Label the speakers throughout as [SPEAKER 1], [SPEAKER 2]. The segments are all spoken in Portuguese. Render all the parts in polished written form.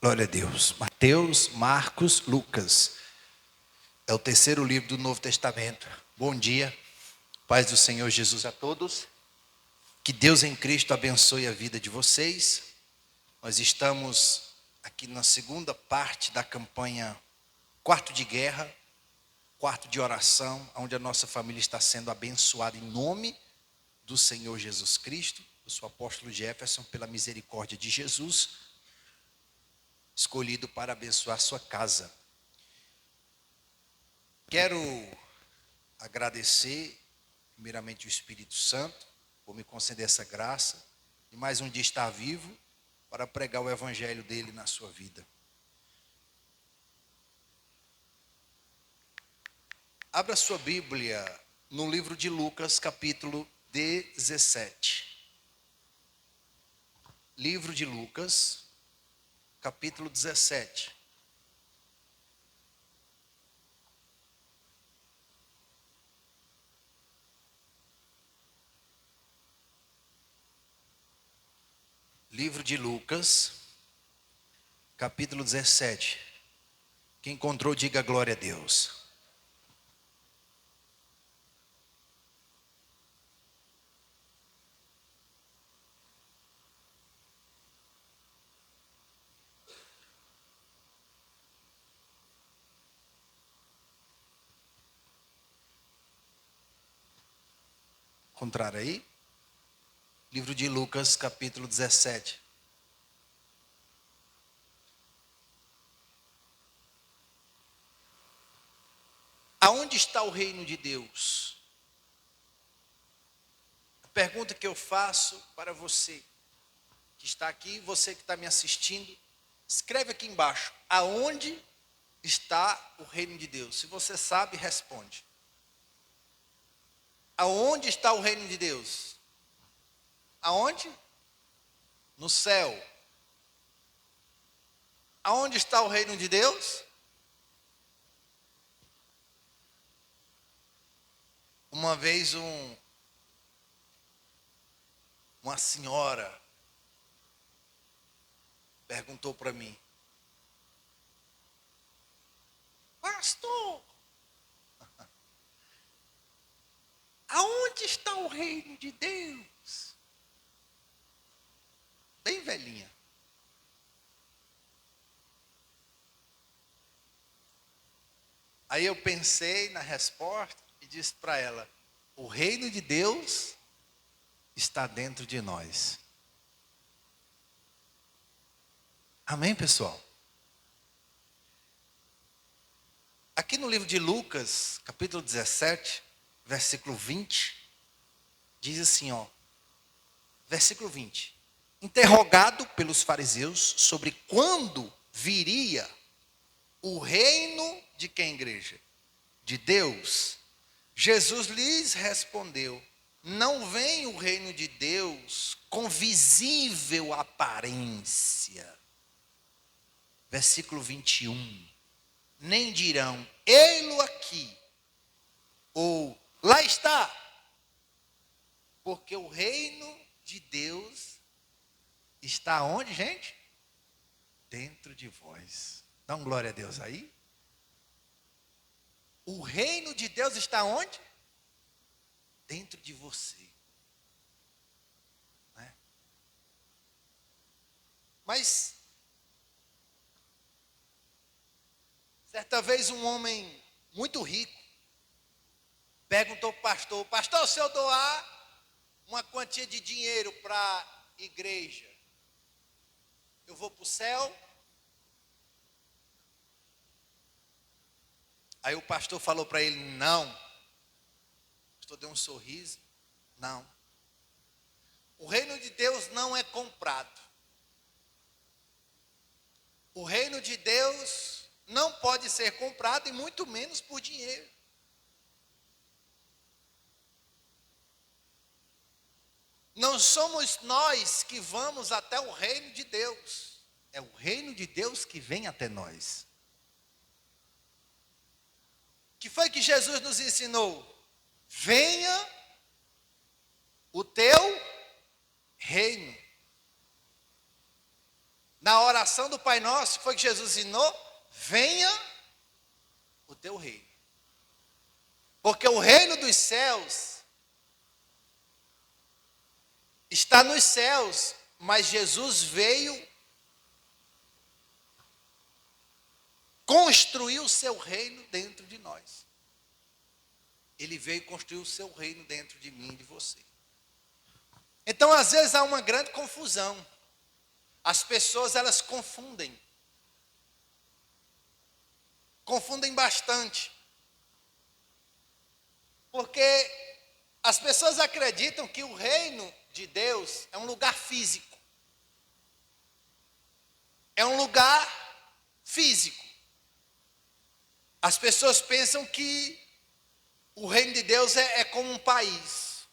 [SPEAKER 1] Glória a Deus. Mateus, Marcos, Lucas. É o terceiro livro do Novo Testamento. Bom dia. Paz do Senhor Jesus a todos. Que Deus em Cristo abençoe a vida de vocês. Nós estamos aqui na segunda parte da campanha Quarto de Guerra, quarto de oração, onde a nossa família está sendo abençoada em nome do Senhor Jesus Cristo. Eu sou o apóstolo Jefferson, pela misericórdia de Jesus, escolhido para abençoar sua casa. Quero agradecer, primeiramente, o Espírito Santo, por me conceder essa graça, e mais um dia estar vivo, para pregar o evangelho dele na sua vida. Abra sua Bíblia no livro de Lucas, capítulo 17. Livro de Lucas, capítulo 17. Livro de Lucas, capítulo 17. Quem encontrou, diga glória a Deus. Encontraram aí? Livro de Lucas, capítulo 17. Aonde está o reino de Deus? A pergunta que eu faço para você que está aqui, você que está me assistindo, escreve aqui embaixo, aonde está o reino de Deus? Se você sabe, responde. Aonde está o reino de Deus? Aonde? No céu. Aonde está o reino de Deus? Uma vez uma senhora perguntou para mim: pastor, aonde está o reino de Deus? Bem velhinha. Aí eu pensei na resposta e disse para ela: o reino de Deus está dentro de nós. Amém, pessoal? Aqui no livro de Lucas, capítulo 17, versículo 20, diz assim, versículo 20. Interrogado pelos fariseus sobre quando viria o reino de quem, igreja? De Deus. Jesus lhes respondeu: não vem o reino de Deus com visível aparência. Versículo 21. Nem dirão, ei-lo aqui, ou lá está, porque o reino de Deus está onde, gente? Dentro de vós. Dá um glória a Deus aí. O reino de Deus está onde? Dentro de você. Né? Mas, certa vez um homem muito rico perguntou ao pastor: pastor, se eu doar uma quantia de dinheiro para a igreja, eu vou para o céu? Aí o pastor falou para ele: não. O pastor deu um sorriso: não. O reino de Deus não é comprado. O reino de Deus não pode ser comprado, e muito menos por dinheiro. Não somos nós que vamos até o reino de Deus. É o reino de Deus que vem até nós. O que foi que Jesus nos ensinou? Venha o teu reino. na oração do Pai Nosso, foi que Jesus ensinou: venha o teu reino. Porque o reino dos céus está nos céus, mas Jesus veio construir o seu reino dentro de nós. Ele veio construir o seu reino dentro de mim e de você. Então, às vezes, há uma grande confusão. As pessoas, elas confundem. Confundem bastante. Porque as pessoas acreditam que o reino de Deus é um lugar físico. É um lugar físico. As pessoas pensam que o reino de Deus é como um país.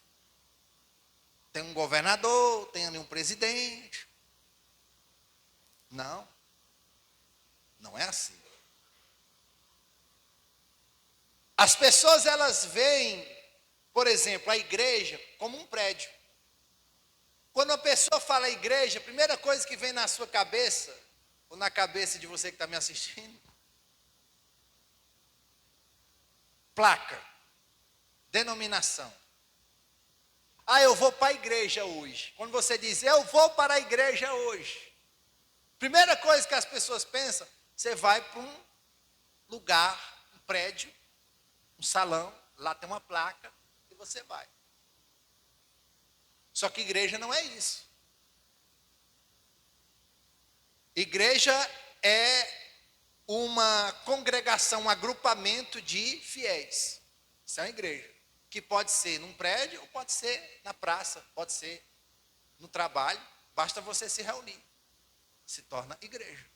[SPEAKER 1] Tem um governador, tem ali um presidente. Não. Não é assim. As pessoas, elas veem, por exemplo, a igreja como um prédio. Quando uma pessoa fala igreja, a primeira coisa que vem na sua cabeça, ou na cabeça de você que está me assistindo, placa, denominação. Ah, eu vou para a igreja hoje. Quando você diz, eu vou para a igreja hoje, primeira coisa que as pessoas pensam, você vai para um lugar, um prédio, um salão, lá tem uma placa e você vai. Só que igreja não é isso. Igreja é uma congregação, um agrupamento de fiéis. Isso é uma igreja. Que pode ser num prédio, ou pode ser na praça, pode ser no trabalho. Basta você se reunir. Se torna igreja.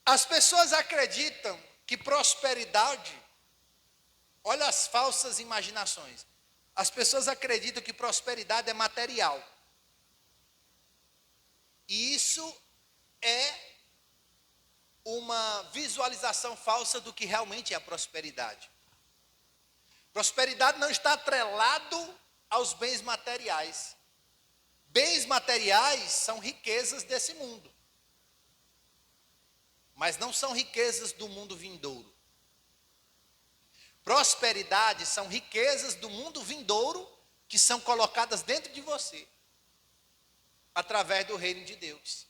[SPEAKER 1] As pessoas acreditam que prosperidade, olha as falsas imaginações. As pessoas acreditam que prosperidade é material. E isso é uma visualização falsa do que realmente é a prosperidade. Prosperidade não está atrelado aos bens materiais. Bens materiais são riquezas desse mundo. Mas não são riquezas do mundo vindouro. Prosperidade são riquezas do mundo vindouro que são colocadas dentro de você, através do reino de Deus.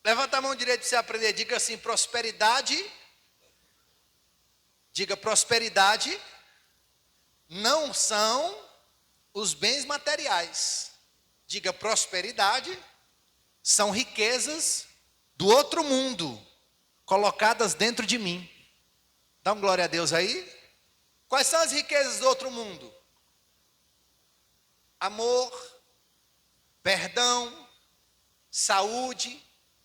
[SPEAKER 1] Levanta a mão direita para você aprender. Diga assim, prosperidade. Diga, prosperidade não são os bens materiais. Diga, prosperidade são riquezas do outro mundo, colocadas dentro de mim. Dá um glória a Deus aí. Quais são as riquezas do outro mundo? Amor, perdão, saúde,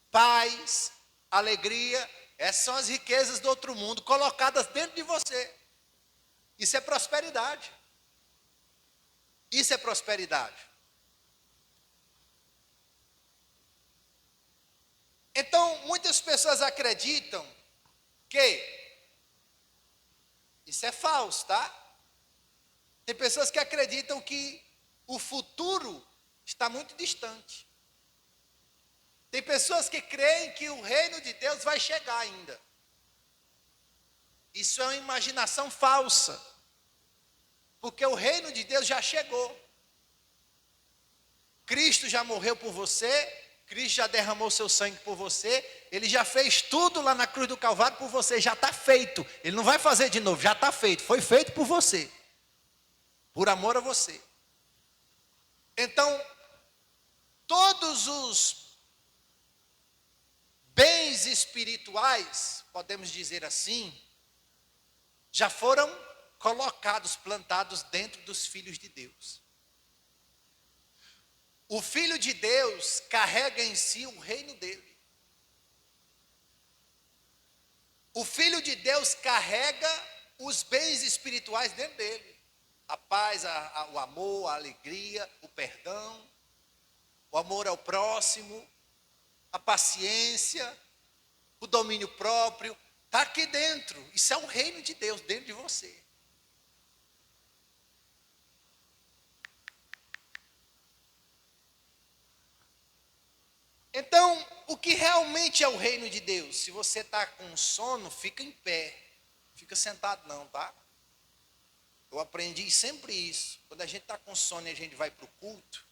[SPEAKER 1] paz, alegria. Essas são as riquezas do outro mundo, colocadas dentro de você. Isso é prosperidade. Isso é prosperidade. Então, muitas pessoas acreditam que isso é falso, tá? Tem pessoas que acreditam que o futuro está muito distante. Tem pessoas que creem que o reino de Deus vai chegar ainda. Isso é uma imaginação falsa. Porque o reino de Deus já chegou. Cristo já morreu por você. Cristo já derramou seu sangue por você. Ele já fez tudo lá na cruz do Calvário por você. Já está feito. Ele não vai fazer de novo. Já está feito. Foi feito por você. Por amor a você. Então, todos os bens espirituais, podemos dizer assim, já foram colocados, plantados dentro dos filhos de Deus. O Filho de Deus carrega em si o reino dele. O Filho de Deus carrega os bens espirituais dentro dele. A paz, o amor, a alegria, o perdão, o amor ao próximo, a paciência, o domínio próprio. Está aqui dentro. Isso é o reino de Deus dentro de você. Então, o que realmente é o reino de Deus? Se você está com sono, fica em pé. Fica sentado não, tá? Eu aprendi sempre isso. Quando a gente está com sono e a gente vai para o culto,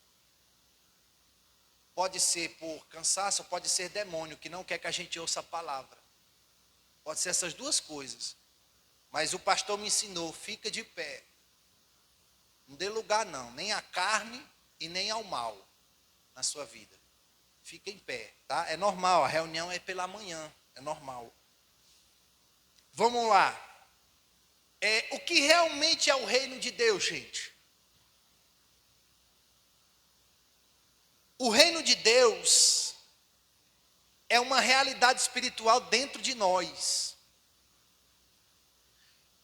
[SPEAKER 1] pode ser por cansaço, pode ser demônio que não quer que a gente ouça a palavra. Pode ser essas duas coisas. Mas o pastor me ensinou, fica de pé. Não dê lugar não, nem à carne e nem ao mal na sua vida. Fica em pé, tá? É normal, a reunião é pela manhã, é normal. Vamos lá. O que realmente é o reino de Deus, gente? O reino de Deus é uma realidade espiritual dentro de nós.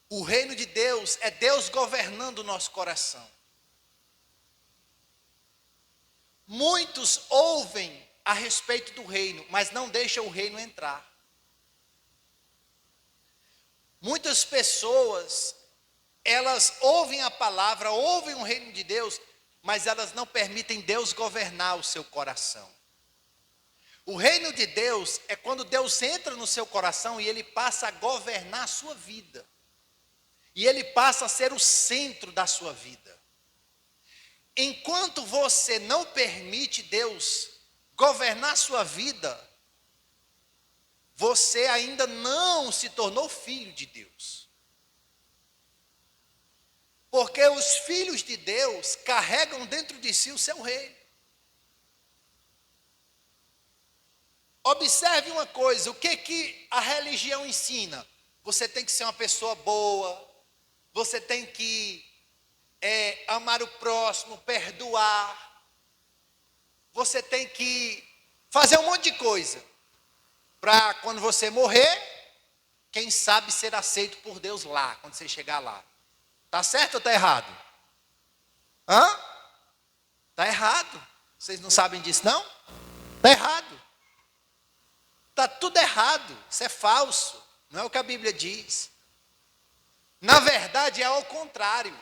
[SPEAKER 1] O reino de Deus é Deus governando o nosso coração. Muitos ouvem a respeito do reino, mas não deixam o reino entrar. Muitas pessoas, elas ouvem a palavra, ouvem o reino de Deus, mas elas não permitem Deus governar o seu coração. O reino de Deus é quando Deus entra no seu coração e Ele passa a governar a sua vida. E Ele passa a ser o centro da sua vida. Enquanto você não permite Deus governar a sua vida, você ainda não se tornou filho de Deus. Porque os filhos de Deus carregam dentro de si o seu reino. Observe uma coisa, o que a religião ensina? Você tem que ser uma pessoa boa, você tem que amar o próximo, perdoar, você tem que fazer um monte de coisa, para quando você morrer, quem sabe ser aceito por Deus lá, quando você chegar lá. Está certo ou está errado? Está errado. Vocês não sabem disso não? Está errado. Está tudo errado, isso é falso, não é o que a Bíblia diz. Na verdade é ao contrário.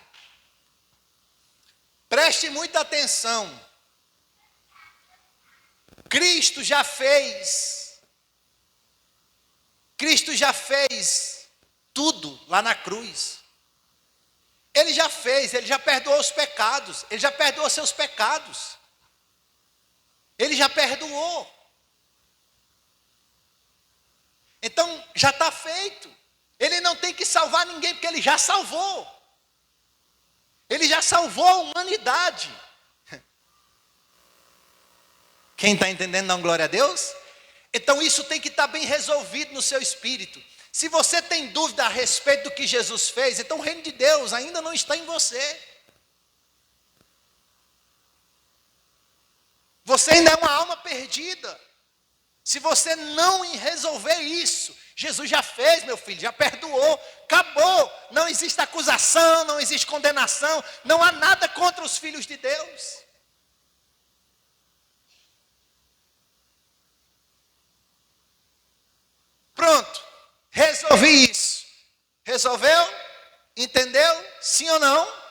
[SPEAKER 1] Preste muita atenção. Cristo já fez tudo lá na cruz. Ele já fez, ele já perdoou os pecados, ele já perdoou seus pecados. Ele já perdoou. Então, já está feito. Ele não tem que salvar ninguém, porque ele já salvou. Ele já salvou a humanidade. Quem está entendendo, dá uma glória a Deus? Então, isso tem que estar bem resolvido no seu espírito. Se você tem dúvida a respeito do que Jesus fez, então o reino de Deus ainda não está em você. Você ainda é uma alma perdida. Se você não resolver isso, Jesus já fez, meu filho, já perdoou, acabou. Não existe acusação, não existe condenação, não há nada contra os filhos de Deus. Pronto, resolvi isso. Resolveu? Entendeu? Sim ou não?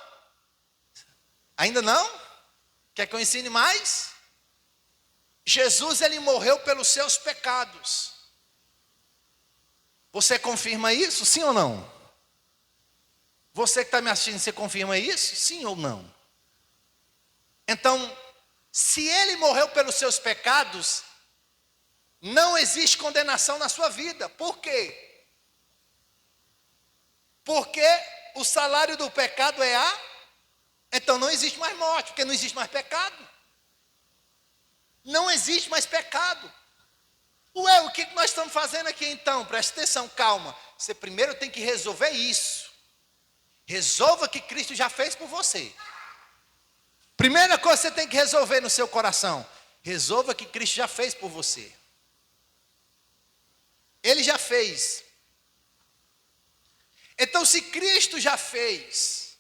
[SPEAKER 1] Ainda não? Quer que eu ensine mais? Jesus, ele morreu pelos seus pecados. Você confirma isso? Sim ou não? Você que está me assistindo, você confirma isso? Sim ou não? Então, se ele morreu pelos seus pecados, não existe condenação na sua vida. Por quê? Porque o salário do pecado é então não existe mais morte, porque não existe mais pecado. Não existe mais pecado. Ué, o que nós estamos fazendo aqui então? Presta atenção, calma. Você primeiro tem que resolver isso. Resolva o que Cristo já fez por você. Primeira coisa que você tem que resolver no seu coração. Resolva o que Cristo já fez por você. Ele já fez. Então, se Cristo já fez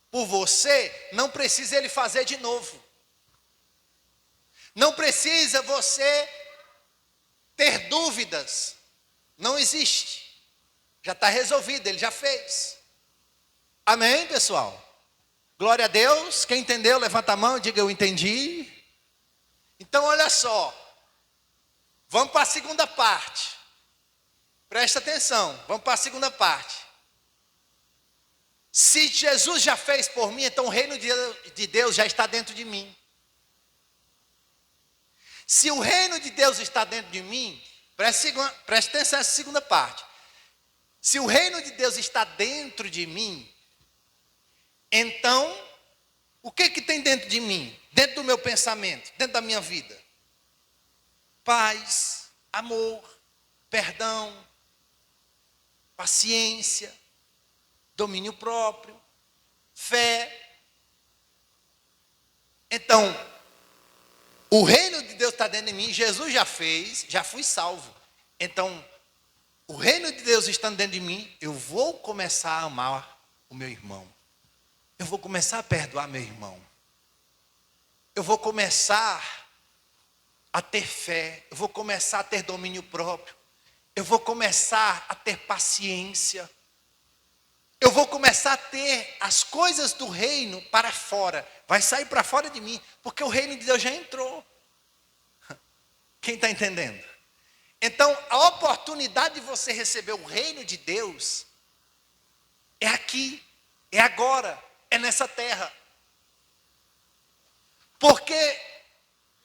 [SPEAKER 1] por você, não precisa Ele fazer de novo. Não precisa você ter dúvidas. Não existe. Já está resolvido, Ele já fez. Amém, pessoal? Glória a Deus. Quem entendeu, levanta a mão e diga: eu entendi. Então, olha só. Vamos para a segunda parte. Presta atenção, vamos para a segunda parte. Se Jesus já fez por mim, então o reino de Deus já está dentro de mim. Se o reino de Deus está dentro de mim, preste atenção nessa segunda parte. Se o reino de Deus está dentro de mim, então, o que tem dentro de mim? Dentro do meu pensamento, dentro da minha vida? Paz, amor, perdão, paciência, domínio próprio, fé. Então, o reino de Deus está dentro de mim, Jesus já fez, já fui salvo. Então, o reino de Deus estando dentro de mim, eu vou começar a amar o meu irmão. Eu vou começar a perdoar meu irmão. Eu vou começar a ter fé. Eu vou começar a ter domínio próprio. Eu vou começar a ter paciência. Eu vou começar a ter as coisas do reino para fora. Vai sair para fora de mim, porque o reino de Deus já entrou. Quem está entendendo? Então, a oportunidade de você receber o reino de Deus é aqui, é agora, é nessa terra. Porque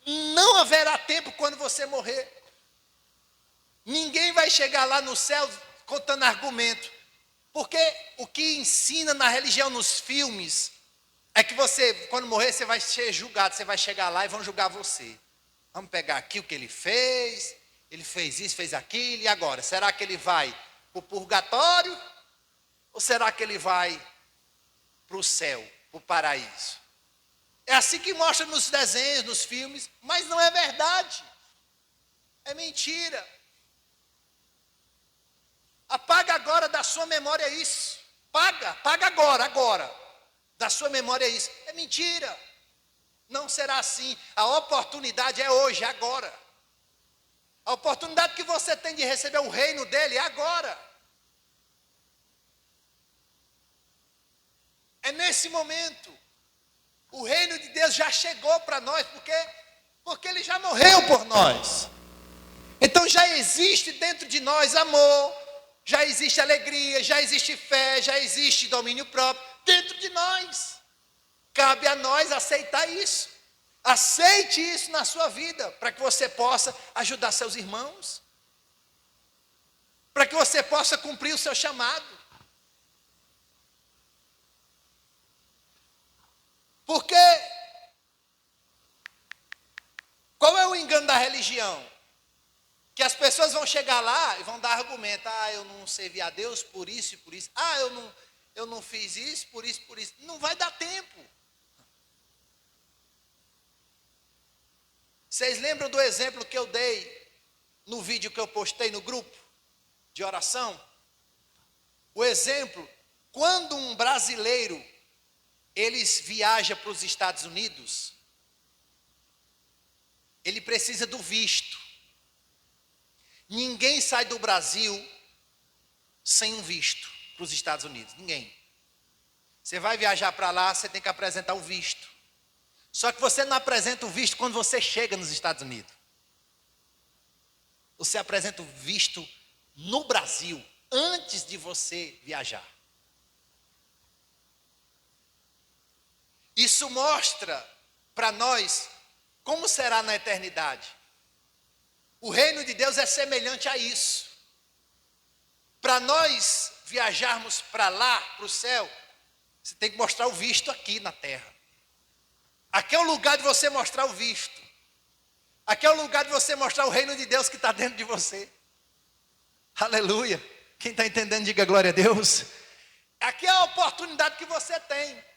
[SPEAKER 1] não haverá tempo quando você morrer. Ninguém vai chegar lá no céu contando argumento. Porque o que ensina na religião, nos filmes, é que você, quando morrer, você vai ser julgado. Você vai chegar lá e vão julgar você. Vamos pegar aqui o que ele fez isso, fez aquilo, e agora? Será que ele vai para o purgatório? Ou será que ele vai para o céu, para o paraíso? É assim que mostra nos desenhos, nos filmes, mas não é verdade. É mentira. Apaga agora da sua memória isso. Paga agora. Da sua memória isso. É mentira. Não será assim. A oportunidade é hoje, é agora. A oportunidade que você tem de receber o reino dele é agora. É nesse momento. O reino de Deus já chegou para nós, porque ele já morreu por nós. Então já existe dentro de nós amor, já existe alegria, já existe fé, já existe domínio próprio dentro de nós. Cabe a nós aceitar isso. Aceite isso na sua vida, para que você possa ajudar seus irmãos, para que você possa cumprir o seu chamado. Porque qual é o engano da religião? Que as pessoas vão chegar lá e vão dar argumento. Eu não servi a Deus por isso e por isso. Eu não fiz isso, por isso, por isso. Não vai dar tempo. Vocês lembram do exemplo que eu dei no vídeo que eu postei no grupo de oração? O exemplo, quando um brasileiro, eles viajam para os Estados Unidos, ele precisa do visto. Ninguém sai do Brasil sem um visto para os Estados Unidos, ninguém. Você vai viajar para lá, você tem que apresentar o visto. Só que você não apresenta o visto quando você chega nos Estados Unidos. Você apresenta o visto no Brasil, antes de você viajar. Isso mostra para nós como será na eternidade. O reino de Deus é semelhante a isso. Para nós viajarmos para lá, para o céu, você tem que mostrar o visto aqui na terra. Aqui é o lugar de você mostrar o visto. Aqui é o lugar de você mostrar o reino de Deus que está dentro de você. Aleluia. Quem está entendendo, diga glória a Deus. Aqui é a oportunidade que você tem.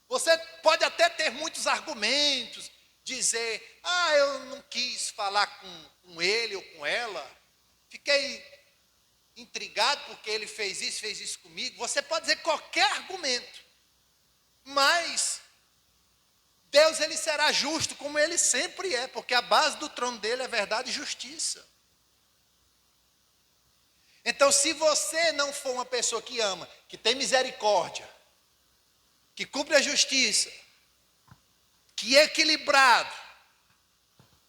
[SPEAKER 1] Você pode até ter muitos argumentos, dizer, eu não quis falar com ele ou com ela, fiquei intrigado porque ele fez isso comigo. Você pode dizer qualquer argumento, mas Deus, ele será justo como ele sempre é, porque a base do trono dele é verdade e justiça. Então, se você não for uma pessoa que ama, que tem misericórdia, que cumpre a justiça, que é equilibrado,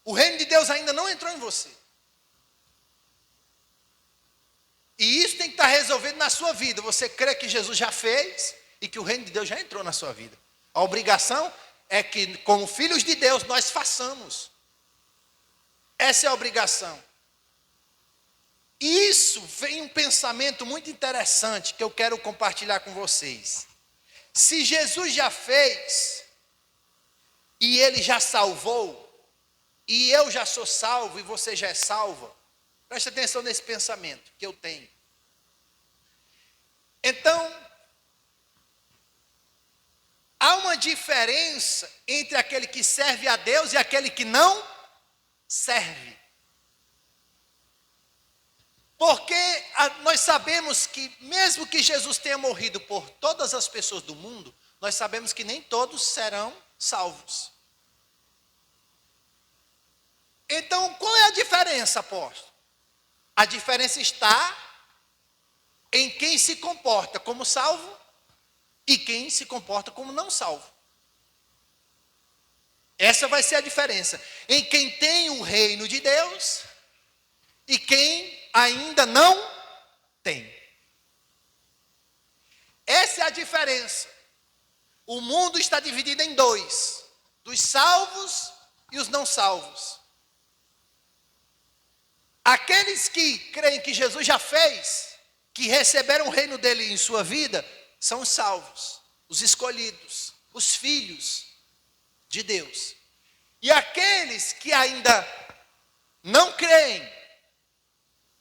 [SPEAKER 1] O reino de Deus ainda não entrou em você. E isso tem que estar resolvido na sua vida. Você crê que Jesus já fez e que o reino de Deus já entrou na sua vida. A obrigação é que, como filhos de Deus, nós façamos. Essa é a obrigação. E isso vem um pensamento muito interessante que eu quero compartilhar com vocês. Se Jesus já fez, e Ele já salvou, e eu já sou salvo, e você já é salva, preste atenção nesse pensamento que eu tenho. Então, há uma diferença entre aquele que serve a Deus e aquele que não serve. Porque nós sabemos que, mesmo que Jesus tenha morrido por todas as pessoas do mundo, nós sabemos que nem todos serão salvos. Então, qual é a diferença, apóstolo? A diferença está em quem se comporta como salvo e quem se comporta como não salvo. Essa vai ser a diferença em quem tem o reino de Deus e quem ainda não tem. Essa é a diferença. O mundo está dividido em dois: dos salvos e os não salvos. Aqueles que creem que Jesus já fez, que receberam o reino dele em sua vida, são os salvos, os escolhidos, os filhos de Deus. E aqueles que ainda não creem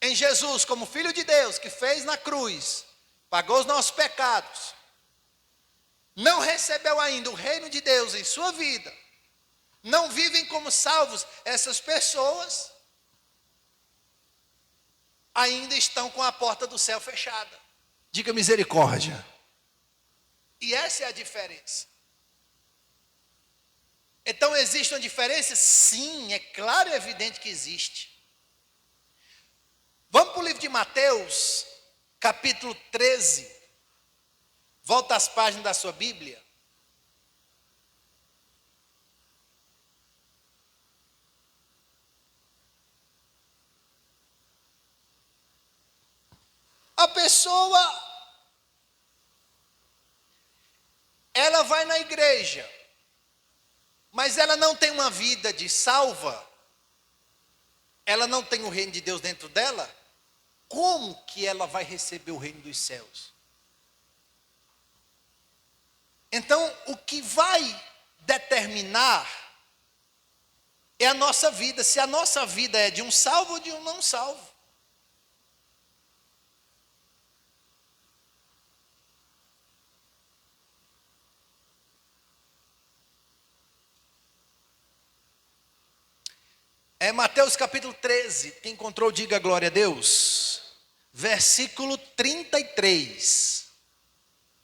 [SPEAKER 1] em Jesus como Filho de Deus, que fez na cruz, pagou os nossos pecados, não recebeu ainda o reino de Deus em sua vida, não vivem como salvos, essas pessoas ainda estão com a porta do céu fechada. Diga misericórdia. E essa é a diferença. Então existe uma diferença? Sim, é claro e evidente que existe. Vamos para o livro de Mateus, capítulo 13. Volta às páginas da sua Bíblia. A pessoa, ela vai na igreja, mas ela não tem uma vida de salva, ela não tem o reino de Deus dentro dela. Como que ela vai receber o reino dos céus? Então, o que vai determinar é a nossa vida, se a nossa vida é de um salvo ou de um não salvo. É Mateus capítulo 13, quem encontrou diga glória a Deus. Versículo 33,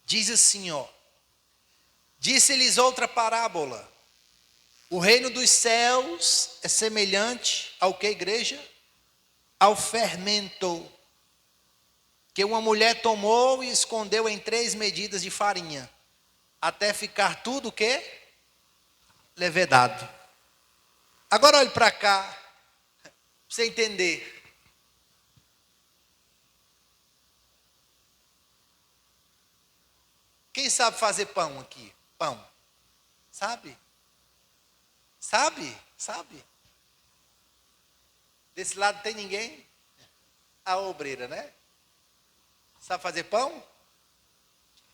[SPEAKER 1] diz assim, ó: disse-lhes outra parábola, o reino dos céus é semelhante ao que, igreja? Ao fermento, que uma mulher tomou e escondeu em 3 medidas de farinha, até ficar tudo o quê? Levedado. Agora olhe para cá, para você entender. Quem sabe fazer pão aqui? Pão. Sabe? Sabe? Sabe? Desse lado tem ninguém? A obreira, né? Sabe fazer pão?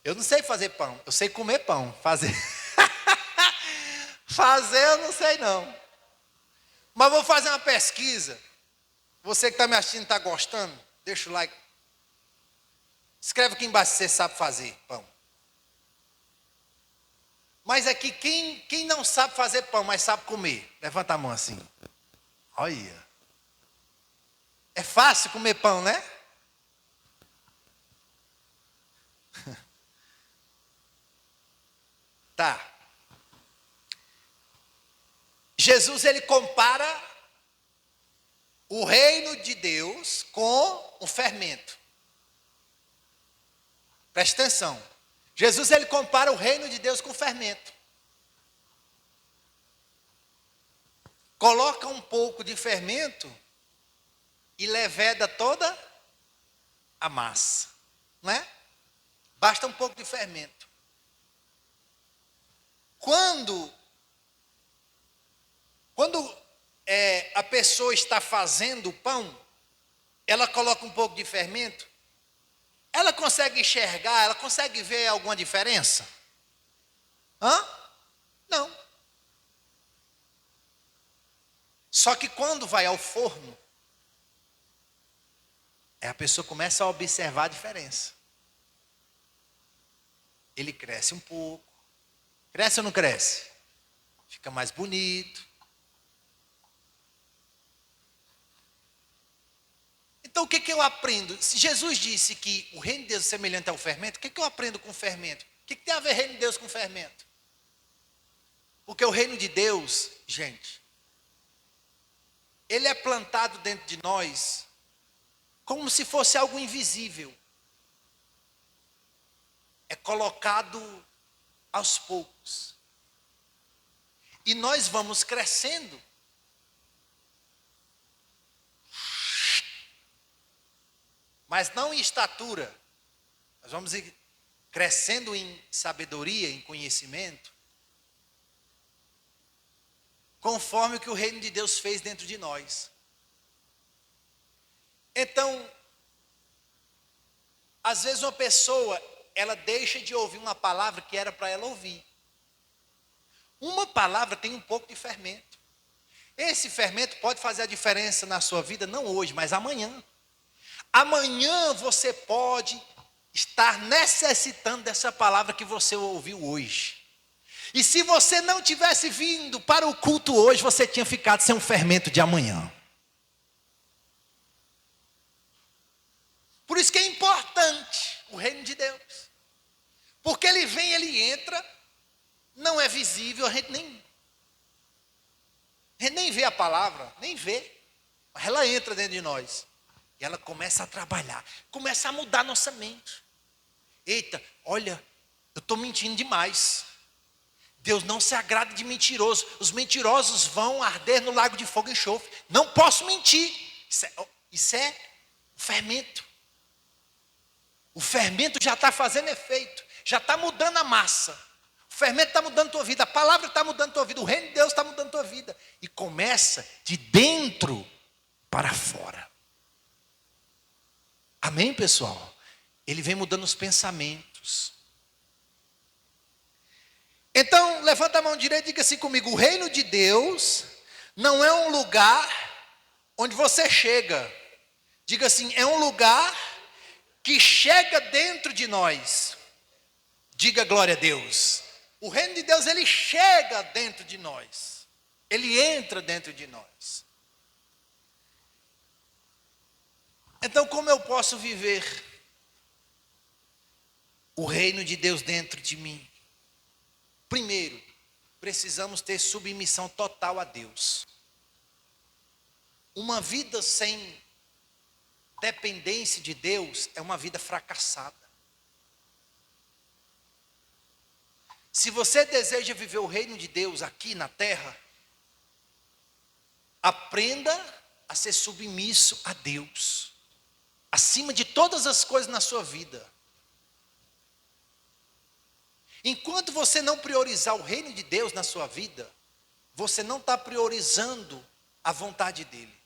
[SPEAKER 1] Eu não sei fazer pão. Eu sei comer pão. Fazer. Fazer eu não sei não. Mas vou fazer uma pesquisa. Você que está me assistindo, está gostando? Deixa o like. Escreve aqui embaixo se você sabe fazer pão. Mas aqui, quem não sabe fazer pão, mas sabe comer? Levanta a mão assim. Olha. É fácil comer pão, né? Tá. Jesus, ele compara o reino de Deus com o fermento. Preste atenção. Jesus, ele compara o reino de Deus com o fermento. coloca um pouco de fermento e leveda toda a massa, não é? Basta um pouco de fermento. Quando a pessoa está fazendo o pão, ela coloca um pouco de fermento, ela consegue enxergar, ela consegue ver alguma diferença? Não. Só que quando vai ao forno, a pessoa começa a observar a diferença. Ele cresce um pouco. Cresce ou não cresce? Fica mais bonito. Então o que eu aprendo? Se Jesus disse que o reino de Deus é semelhante ao fermento, o que eu aprendo com fermento? O que tem a ver o reino de Deus com fermento? Porque o reino de Deus, gente, ele é plantado dentro de nós como se fosse algo invisível. É colocado aos poucos. E nós vamos crescendo. Mas não em estatura. Nós vamos ir crescendo em sabedoria, em conhecimento, conforme o que o reino de Deus fez dentro de nós. Então, às vezes uma pessoa, ela deixa de ouvir uma palavra que era para ela ouvir. Uma palavra tem um pouco de fermento. Esse fermento pode fazer a diferença na sua vida, não hoje, mas amanhã. Amanhã você pode estar necessitando dessa palavra que você ouviu hoje. E se você não tivesse vindo para o culto hoje, você tinha ficado sem um fermento de amanhã. Por isso que é importante o reino de Deus. Porque ele vem, ele entra, não é visível, a gente nem vê a palavra, nem vê. Mas ela entra dentro de nós. E ela começa a trabalhar, começa a mudar a nossa mente. Eita, olha, eu estou mentindo demais. Deus não se agrada de mentiroso. Os mentirosos vão arder no lago de fogo e enxofre. Não posso mentir. Isso é fermento. O fermento já está fazendo efeito. Já está mudando a massa. O fermento está mudando a tua vida. A palavra está mudando a tua vida. O reino de Deus está mudando a tua vida. E começa de dentro para fora. Amém, pessoal? Ele vem mudando os pensamentos. Então, levanta a mão direita e diga assim comigo: o reino de Deus não é um lugar onde você chega. Diga assim: é um lugar que chega dentro de nós. Diga glória a Deus. O reino de Deus, ele chega dentro de nós. Ele entra dentro de nós. Então, como eu posso viver o reino de Deus dentro de mim? Primeiro, precisamos ter submissão total a Deus. Uma vida sem dependência de Deus é uma vida fracassada. Se você deseja viver o reino de Deus aqui na terra, aprenda a ser submisso a Deus, acima de todas as coisas na sua vida. Enquanto você não priorizar o reino de Deus na sua vida, você não está priorizando a vontade dele.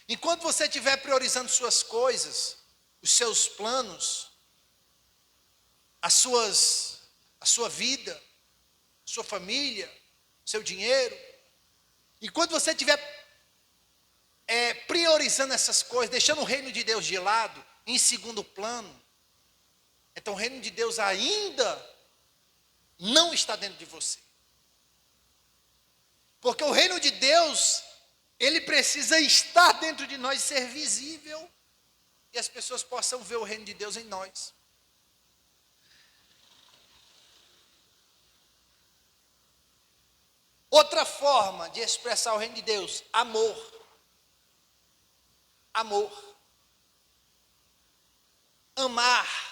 [SPEAKER 1] Enquanto você estiver priorizando suas coisas, os seus planos, a sua vida, sua família, seu dinheiro, enquanto você estiver priorizando essas coisas, deixando o reino de Deus de lado, em segundo plano, então o reino de Deus ainda não está dentro de você. Porque o reino de Deus, ele precisa estar dentro de nós, ser visível, e as pessoas possam ver o reino de Deus em nós. Outra forma de expressar o reino de Deus: amor. Amor. Amar.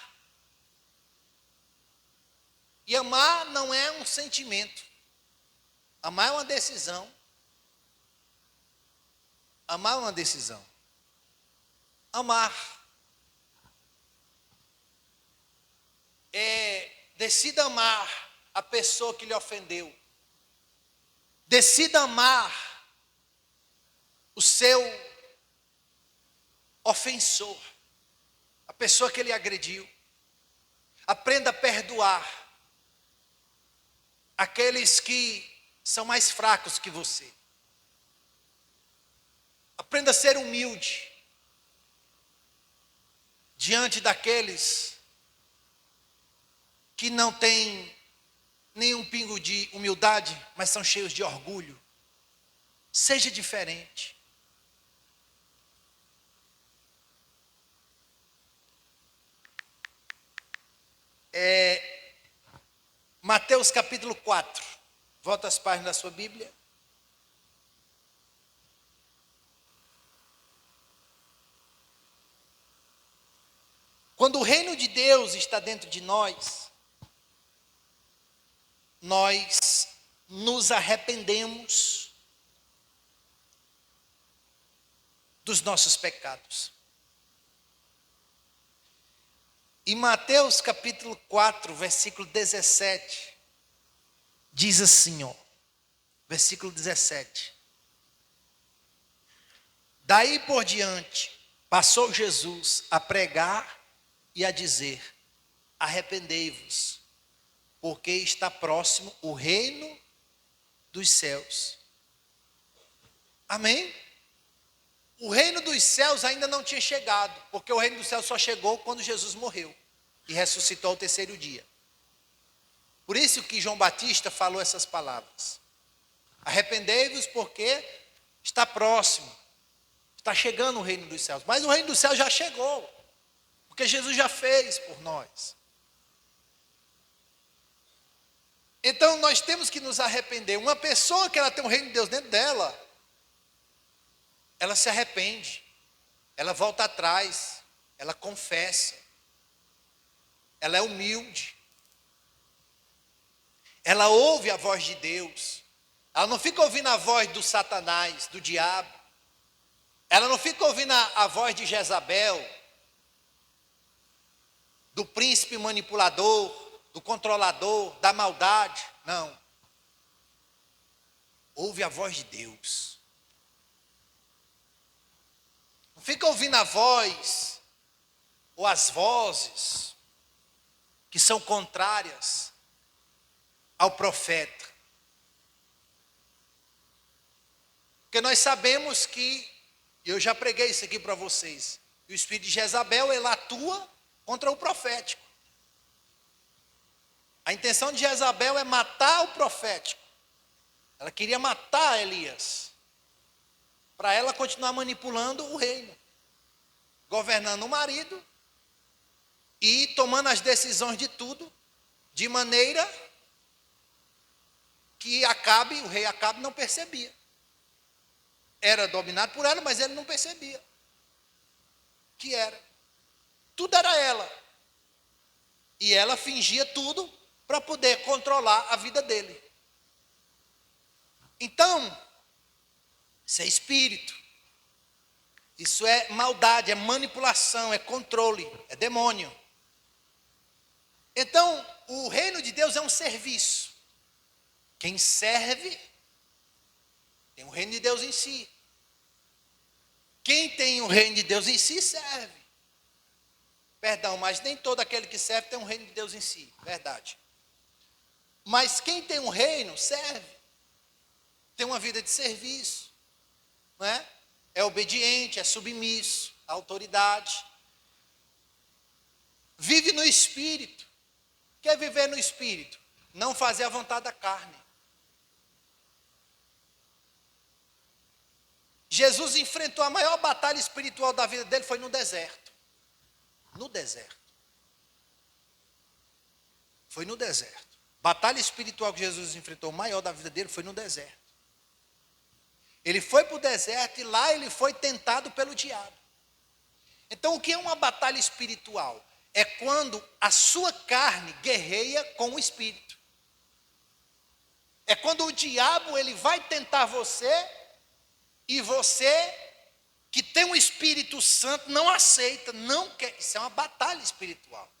[SPEAKER 1] E amar não é um sentimento. Amar é uma decisão. Amar é uma decisão. Amar decida amar a pessoa que lhe ofendeu. Decida amar o seu ofensor, a pessoa que lhe agrediu. Aprenda a perdoar aqueles que são mais fracos que você. Aprenda a ser humilde diante daqueles que não têm nenhum pingo de humildade, mas são cheios de orgulho. Seja diferente. Mateus capítulo 4. Volta as páginas da sua Bíblia. Quando o reino de Deus está dentro de nós, nós nos arrependemos dos nossos pecados. E Mateus capítulo 4, versículo 17, diz assim, versículo 17. Daí por diante, passou Jesus a pregar e a dizer: arrependei-vos, porque está próximo o reino dos céus. Amém? O reino dos céus ainda não tinha chegado, porque o reino dos céus só chegou quando Jesus morreu e ressuscitou ao terceiro dia. Por isso que João Batista falou essas palavras: arrependei-vos, porque está próximo, está chegando o reino dos céus. Mas o reino dos céus já chegou, porque Jesus já fez por nós. Então nós temos que nos arrepender. Uma pessoa que ela tem o reino de Deus dentro dela, ela se arrepende, ela volta atrás, ela confessa, ela é humilde, ela ouve a voz de Deus, ela não fica ouvindo a voz do Satanás, do diabo, ela não fica ouvindo a voz de Jezabel, do príncipe manipulador, do controlador, da maldade, não. Ouve a voz de Deus. Não fica ouvindo a voz ou as vozes que são contrárias ao profeta. Porque nós sabemos que, eu já preguei isso aqui para vocês, o espírito de Jezabel, ele atua contra o profético. A intenção de Jezabel é matar o profético. Ela queria matar Elias, para ela continuar manipulando o reino, governando o marido e tomando as decisões de tudo, de maneira que o rei Acabe não percebia. Era dominado por ela, mas ele não percebia que era. Tudo era ela. E ela fingia tudo para poder controlar a vida dele. Então, isso é espírito. Isso é maldade, é manipulação, é controle, é demônio. Então, o reino de Deus é um serviço. Quem serve tem o reino de Deus em si. Quem tem o reino de Deus em si serve. Perdão, mas nem todo aquele que serve tem um reino de Deus em si, verdade. Mas quem tem um reino serve. Tem uma vida de serviço, não é? É obediente, é submisso à autoridade. Vive no Espírito. Quer viver no Espírito? Não fazer a vontade da carne. Jesus enfrentou a maior batalha espiritual da vida dele, foi no deserto. No deserto. Foi no deserto. Batalha espiritual que Jesus enfrentou, o maior da vida dele, foi no deserto. Ele foi para o deserto e lá ele foi tentado pelo diabo. Então, o que é uma batalha espiritual? É quando a sua carne guerreia com o espírito. É quando o diabo ele vai tentar você e você que tem um Espírito Santo não aceita, não quer. Isso é uma batalha espiritual.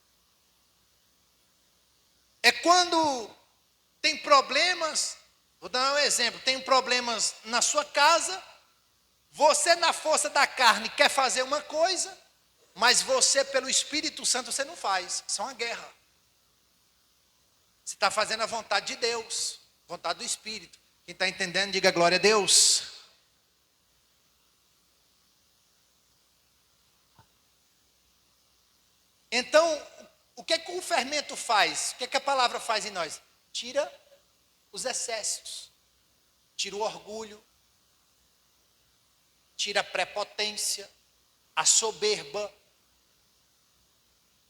[SPEAKER 1] É quando tem problemas, vou dar um exemplo, tem problemas na sua casa, você na força da carne quer fazer uma coisa, mas você pelo Espírito Santo você não faz. Isso é uma guerra. Você está fazendo a vontade de Deus, vontade do Espírito. Quem está entendendo, diga glória a Deus. Então, o que é que o fermento faz? O que é que a palavra faz em nós? Tira os excessos, tira o orgulho, tira a prepotência, a soberba,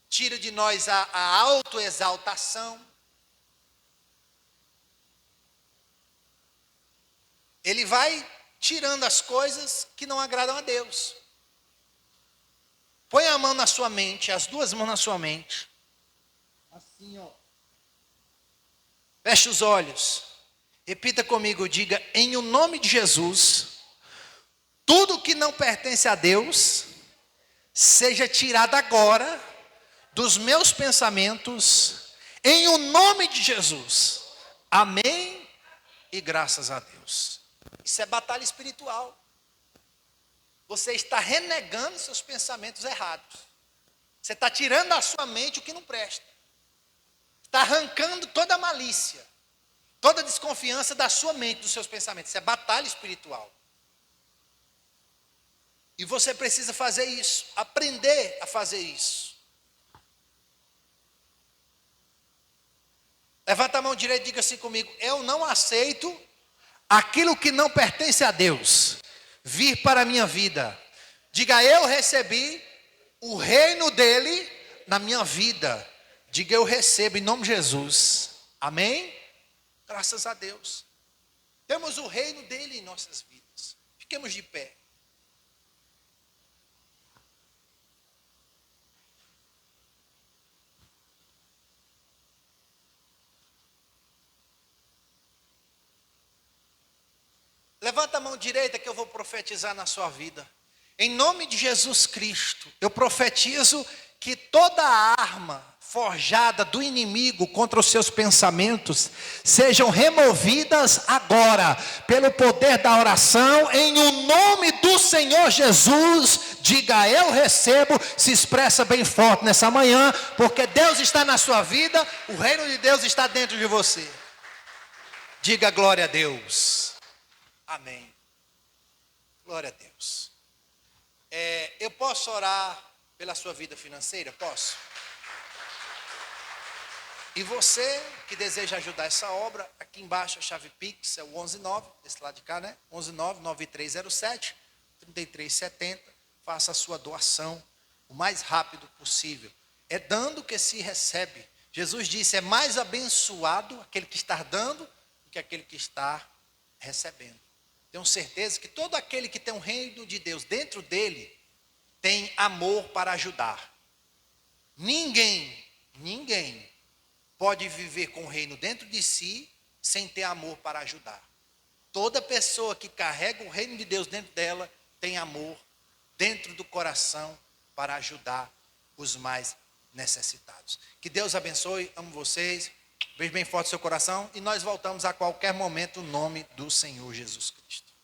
[SPEAKER 1] tira de nós a autoexaltação. Ele vai tirando as coisas que não agradam a Deus. Põe a mão na sua mente, as duas mãos na sua mente. Assim, ó. Feche os olhos. Repita comigo, diga, em o nome de Jesus, tudo que não pertence a Deus, seja tirado agora dos meus pensamentos, em o nome de Jesus. Amém e graças a Deus. Isso é batalha espiritual. Você está renegando seus pensamentos errados. Você está tirando da sua mente o que não presta. Está arrancando toda a malícia, toda a desconfiança da sua mente, dos seus pensamentos. Isso é batalha espiritual. E você precisa fazer isso, aprender a fazer isso. Levanta a mão direita e diga assim comigo: eu não aceito aquilo que não pertence a Deus vir para a minha vida. Diga, eu recebi o reino dele na minha vida. Diga, eu recebo em nome de Jesus. Amém? Graças a Deus. Temos o reino dele em nossas vidas. Fiquemos de pé. Levanta a mão direita que eu vou profetizar na sua vida. Em nome de Jesus Cristo, eu profetizo que toda a arma forjada do inimigo contra os seus pensamentos sejam removidas agora, pelo poder da oração, em o nome do Senhor Jesus. Diga, eu recebo, se expressa bem forte nessa manhã, porque Deus está na sua vida, o reino de Deus está dentro de você. Diga glória a Deus. Amém. Glória a Deus. Eu posso orar pela sua vida financeira? Posso. E você que deseja ajudar essa obra, aqui embaixo a chave Pix é o 119, desse lado de cá, né? 119-9307-3370. Faça a sua doação o mais rápido possível. É dando que se recebe. Jesus disse, é mais abençoado aquele que está dando do que aquele que está recebendo. Tenho certeza que todo aquele que tem o reino de Deus dentro dele, tem amor para ajudar. Ninguém pode viver com o reino dentro de si, sem ter amor para ajudar. Toda pessoa que carrega o reino de Deus dentro dela, tem amor dentro do coração para ajudar os mais necessitados. Que Deus abençoe, amo vocês. Beijo bem forte no seu coração e nós voltamos a qualquer momento no nome do Senhor Jesus Cristo.